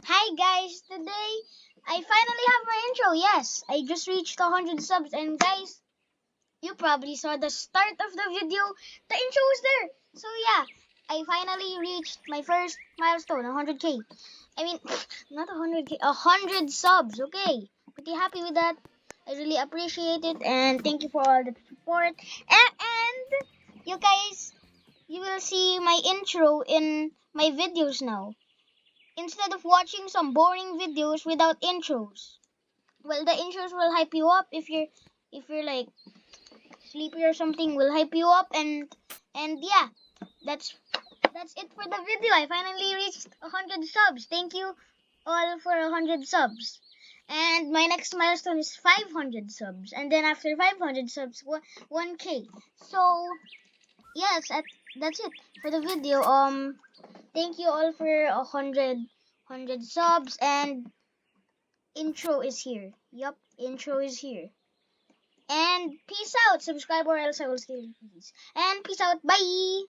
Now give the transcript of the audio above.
Hi guys, today I finally have my intro. Yes, I just reached 100 subs, and guys, you probably saw the start of the video. The intro was there. So yeah, I finally reached my first milestone, 100k. I mean, not 100k, 100 subs. Okay, pretty happy with that. I really appreciate it, and thank you for all the support. And you guys, you will see my intro in my videos now instead of watching some boring videos without intros. Well, the intros will hype you up if you're like sleepy or something. Will hype you up and yeah, that's that's it for the video. I finally reached 100 subs. Thank you all for 100 subs. And my next milestone is 500 subs, and then after 500 subs, 1k. So yes, that's it for the video. Thank you all for 100 subs, and intro is here. Yup, intro is here. And peace out. Subscribe or else I will steal your keys. And peace out. Bye.